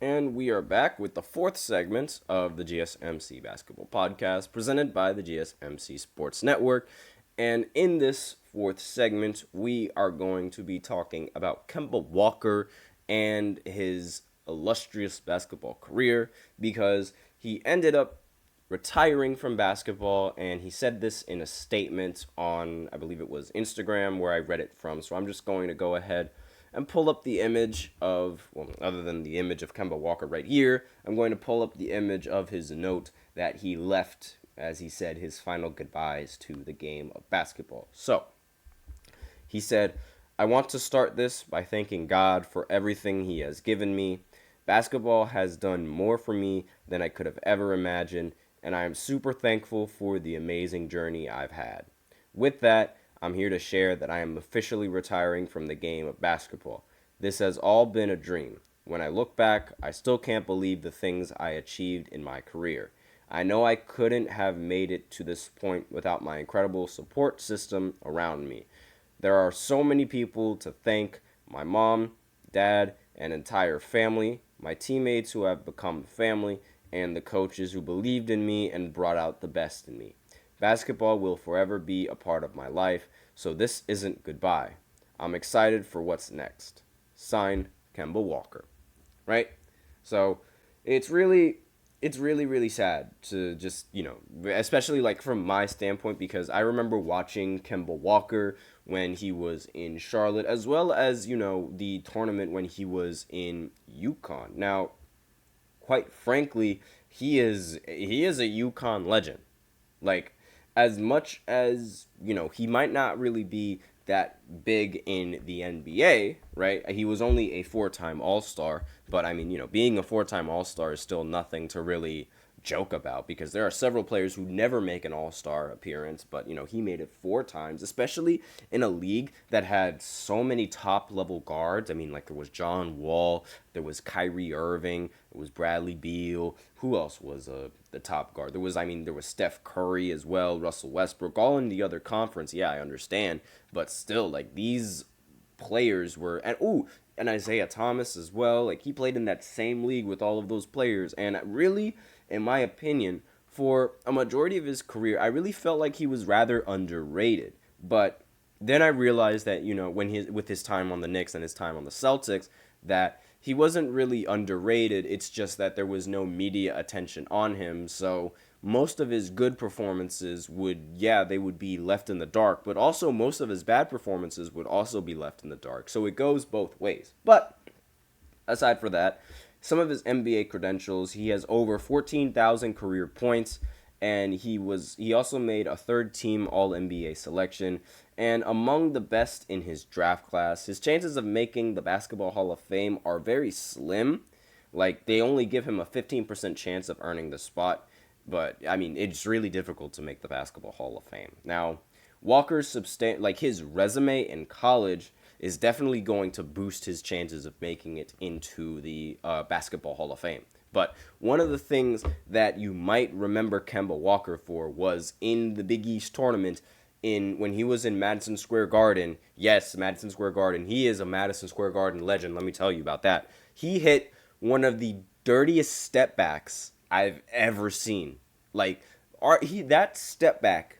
And we are back with the fourth segment of the GSMC Basketball Podcast presented by the GSMC Sports Network. And in this fourth segment, we are going to be talking about Kemba Walker and his illustrious basketball career because he ended up retiring from basketball, and he said this in a statement on, I believe it was Instagram, where I read it from. So I'm just going to go ahead and pull up the image of, well, other than the image of Kemba Walker right here, I'm going to pull up the image of his note that he left as he said his final goodbyes to the game of basketball. So, he said, "I want to start this by thanking God for everything he has given me. Basketball has done more for me than I could have ever imagined, and I am super thankful for the amazing journey I've had. With that, I'm here to share that I am officially retiring from the game of basketball. This has all been a dream. When I look back, I still can't believe the things I achieved in my career. I know I couldn't have made it to this point without my incredible support system around me. There are so many people to thank: my mom, dad, and entire family, my teammates who have become family, and the coaches who believed in me and brought out the best in me. Basketball will forever be a part of my life, so this isn't goodbye. I'm excited for what's next. Signed, Kemba Walker." Right? So it's really sad to just, especially like from my standpoint, because I remember watching Kemba Walker when he was in Charlotte, as well as, the tournament when he was in UConn. Now, quite frankly, he is a UConn legend. Like, as much as, he might not really be that big in the NBA, right? He was only a four-time All-Star, but I mean, being a four-time All-Star is still nothing to really joke about, because there are several players who never make an All-Star appearance, but he made it four times, especially in a league that had so many top-level guards. I mean, like, there was John Wall, there was Kyrie Irving, there was Bradley Beal. Who else was the top guard? There was Steph Curry as well, Russell Westbrook, all in the other conference. Yeah, I understand, but still, like, these players were, and Isaiah Thomas as well. Like, he played in that same league with all of those players, and really, in my opinion, for a majority of his career, I really felt like he was rather underrated. But then I realized that, with his time on the Knicks and his time on the Celtics, that he wasn't really underrated. It's just that there was no media attention on him. So most of his good performances they would be left in the dark, but also most of his bad performances would also be left in the dark. So it goes both ways. But aside from that, some of his NBA credentials: he has over 14,000 career points, and he also made a third team All-NBA selection, and among the best in his draft class. His chances of making the Basketball Hall of Fame are very slim. Like, they only give him a 15% chance of earning the spot, but I mean, it's really difficult to make the Basketball Hall of Fame. Now, Walker's his resume in college is definitely going to boost his chances of making it into the Basketball Hall of Fame. But one of the things that you might remember Kemba Walker for was in the Big East tournament when he was in Madison Square Garden. Yes, Madison Square Garden. He is a Madison Square Garden legend. Let me tell you about that. He hit one of the dirtiest step backs I've ever seen. Like, that step back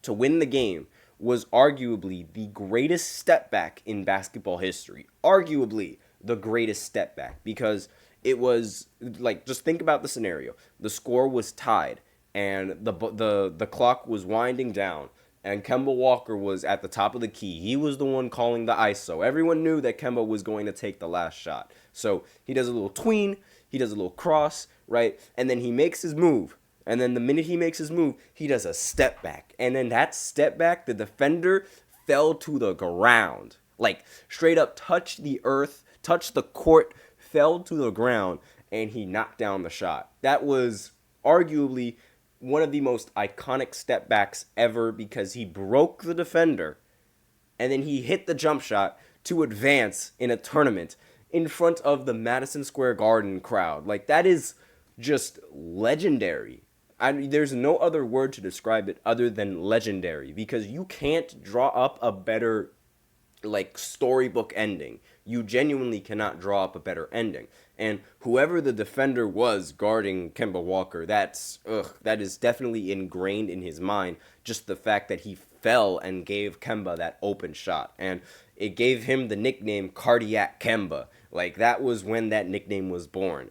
to win the game was arguably the greatest step back in basketball history. Arguably the greatest step back, because it was like, just think about the scenario. The score was tied, and the clock was winding down, and Kemba Walker was at the top of the key. He was the one calling the ISO. Everyone knew that Kemba was going to take the last shot. So he does a little tween, he does a little cross, right? And then he makes his move. And then the minute he makes his move, he does a step back. And then that step back, the defender fell to the ground. Like, straight up touched the earth, touched the court, fell to the ground, and he knocked down the shot. That was arguably one of the most iconic step backs ever, because he broke the defender, and then he hit the jump shot to advance in a tournament in front of the Madison Square Garden crowd. Like, that is just legendary. There's no other word to describe it other than legendary, because you can't draw up a better, like, storybook ending you genuinely cannot draw up a better ending. And whoever the defender was guarding Kemba Walker, that is definitely ingrained in his mind. Just the fact that he fell and gave Kemba that open shot. And it gave him the nickname Cardiac Kemba. Like, that was when that nickname was born.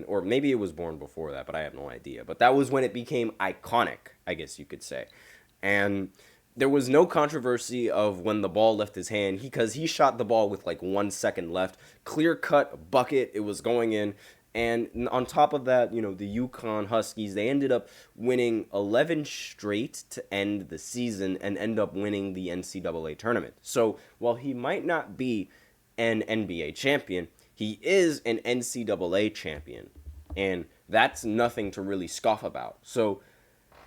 Or maybe it was born before that, but I have no idea. But that was when it became iconic, I guess you could say. And there was no controversy of when the ball left his hand because he shot the ball with like 1 second left. Clear cut bucket. It was going in. And on top of that, the UConn Huskies, they ended up winning 11 straight to end the season and end up winning the NCAA tournament. So while he might not be an NBA champion, he is an NCAA champion. And that's nothing to really scoff about. So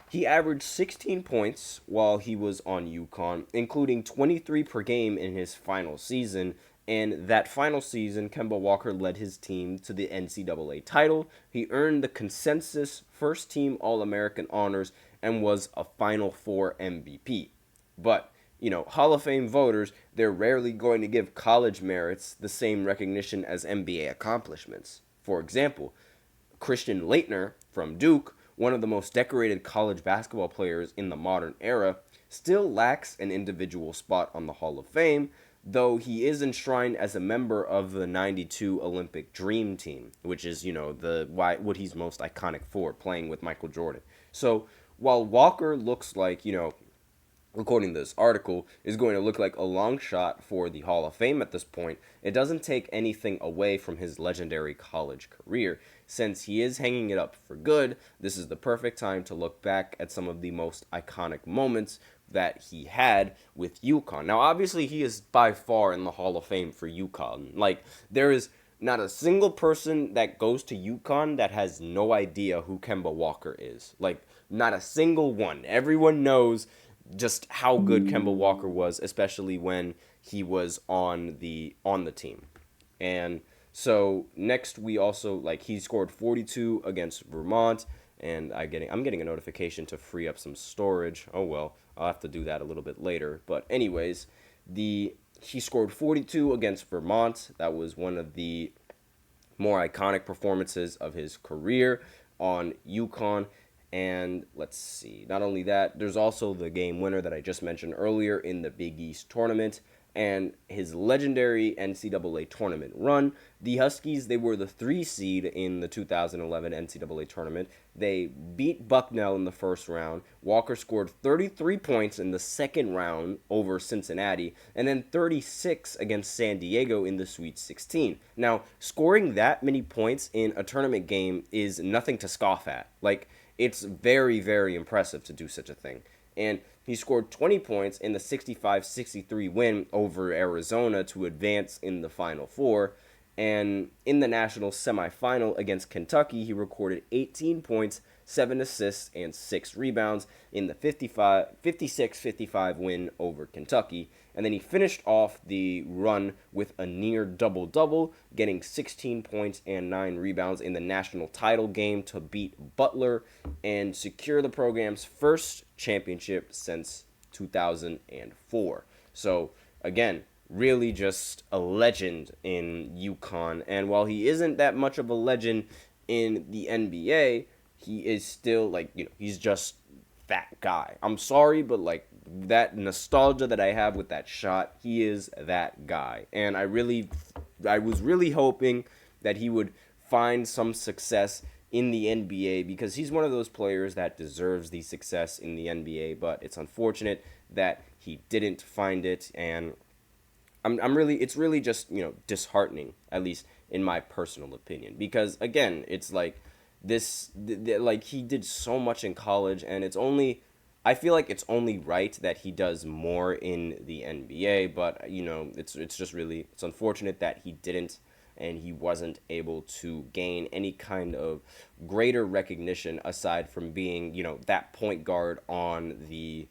he averaged 16 points while he was on UConn, including 23 per game in his final season. And that final season, Kemba Walker led his team to the NCAA title. He earned the consensus first-team All-American honors and was a Final Four MVP. But, Hall of Fame voters, they're rarely going to give college merits the same recognition as NBA accomplishments. For example, Christian Laettner from Duke, one of the most decorated college basketball players in the modern era, still lacks an individual spot on the Hall of Fame, though he is enshrined as a member of the '92 Olympic Dream Team, which is, what he's most iconic for, playing with Michael Jordan. So while Walker looks like, according to this article, is going to look like a long shot for the Hall of Fame at this point, it doesn't take anything away from his legendary college career. Since he is hanging it up for good, this is the perfect time to look back at some of the most iconic moments that he had with UConn. Now, obviously, he is by far in the Hall of Fame for UConn. Like, there is not a single person that goes to UConn that has no idea who Kemba Walker is. Like, not a single one. Everyone knows just how good Kemba Walker was, especially when he was on the team. And so next we also, he scored 42 against Vermont, and I'm getting a notification to free up some storage. Oh well, I'll have to do that a little bit later. But anyways, he scored 42 against Vermont. That was one of the more iconic performances of his career on UConn. And let's see, not only that, there's also the game winner that I just mentioned earlier in the Big East tournament and his legendary NCAA tournament run. The Huskies, they were the 3 seed in the 2011 NCAA tournament. They beat Bucknell in the first round. Walker scored 33 points in the second round over Cincinnati, and then 36 against San Diego in the Sweet 16. Now, scoring that many points in a tournament game is nothing to scoff at. It's very, very impressive to do such a thing. And he scored 20 points in the 65-63 win over Arizona to advance in the Final Four. And in the national semifinal against Kentucky, he recorded 18 points, 7 assists, and 6 rebounds in the 56-55 win over Kentucky. And then he finished off the run with a near double-double, getting 16 points and 9 rebounds in the national title game to beat Butler and secure the program's first championship since 2004. So, again, really just a legend in UConn. And while he isn't that much of a legend in the NBA, he is still, he's just that guy. I'm sorry, but, that nostalgia that I have with that shot, he is that guy. And I was really hoping that he would find some success in the NBA because he's one of those players that deserves the success in the NBA, but it's unfortunate that he didn't find it. And it's really just, disheartening, at least in my personal opinion, because again, it's he did so much in college, and I feel like it's only right that he does more in the NBA, but it's unfortunate that he didn't, and he wasn't able to gain any kind of greater recognition aside from being, that point guard on the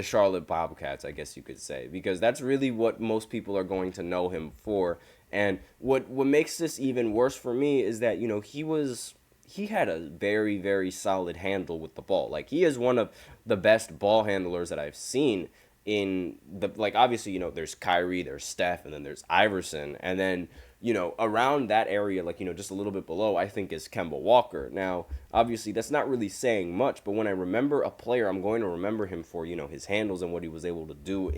Charlotte Bobcats, I guess you could say, because that's really what most people are going to know him for. And what makes this even worse for me is that, he had a very, very solid handle with the ball. He is one of the best ball handlers that I've seen in the, like, obviously, there's Kyrie, there's Steph, and then there's Iverson, and then, around that area, like, just a little bit below, I think is Kemba Walker. Now, obviously, that's not really saying much, but when I remember a player, I'm going to remember him for, his handles and what he was able to do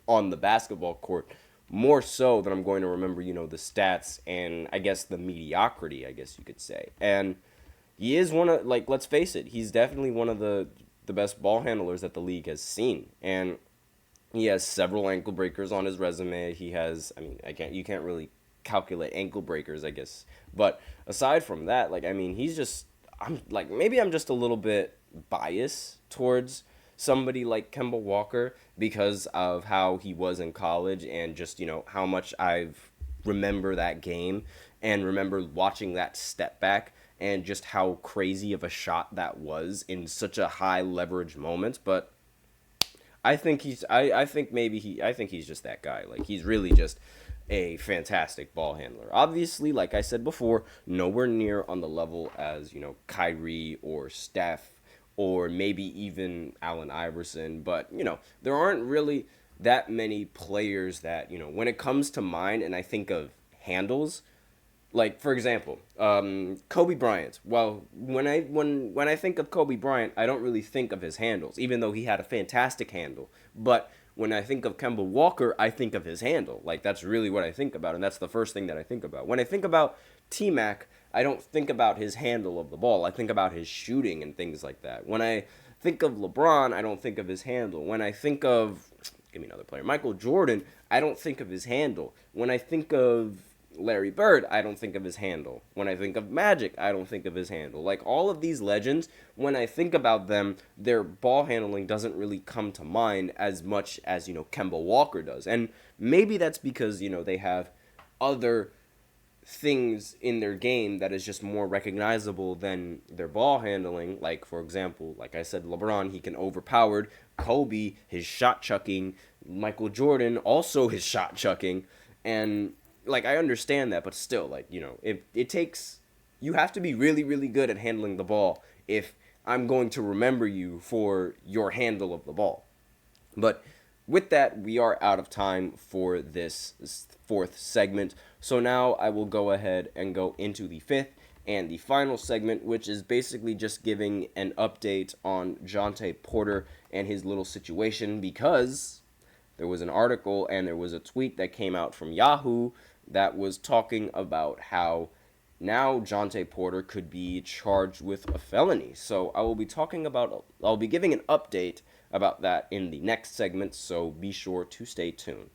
on the basketball court, more so than I'm going to remember, the stats and, I guess, the mediocrity, I guess you could say. And he is one of, like, let's face it, he's definitely one of the best ball handlers that the league has seen. And he has several ankle breakers on his resume. He has, you can't really calculate ankle breakers, I guess. But aside from that, like, he's just, maybe I'm just a little bit biased towards somebody like Kemba Walker because of how he was in college and just, how much I've remember that game and remember watching that step back and just how crazy of a shot that was in such a high leverage moment. But I think he's just that guy. Like, he's really just a fantastic ball handler. Obviously, like I said before, nowhere near on the level as, Kyrie or Steph or maybe even Allen Iverson. But, there aren't really that many players that, when it comes to mind and I think of handles, like, for example, Kobe Bryant. Well, when I think of Kobe Bryant, I don't really think of his handles, even though he had a fantastic handle. But when I think of Kemba Walker, I think of his handle. Like, that's really what I think about, and that's the first thing that I think about. When I think about T-Mac, I don't think about his handle of the ball. I think about his shooting and things like that. When I think of LeBron, I don't think of his handle. When I think of, give me another player, Michael Jordan, I don't think of his handle. When I think of Larry Bird, I don't think of his handle. When I think of Magic, I don't think of his handle. Like, all of these legends, when I think about them, their ball handling doesn't really come to mind as much as, Kemba Walker does. And maybe that's because, they have other things in their game that is just more recognizable than their ball handling. Like, for example, like I said, LeBron, he can overpowered. Kobe, his shot chucking. Michael Jordan, also his shot chucking. And like, I understand that, but still, like, it takes, you have to be really, really good at handling the ball if I'm going to remember you for your handle of the ball. But with that, we are out of time for this fourth segment. So now I will go ahead and go into the fifth and the final segment, which is basically just giving an update on Jontay Porter and his little situation, because there was an article and there was a tweet that came out from Yahoo that was talking about how now Jontay Porter could be charged with a felony. So I'll be giving an update about that in the next segment, so be sure to stay tuned.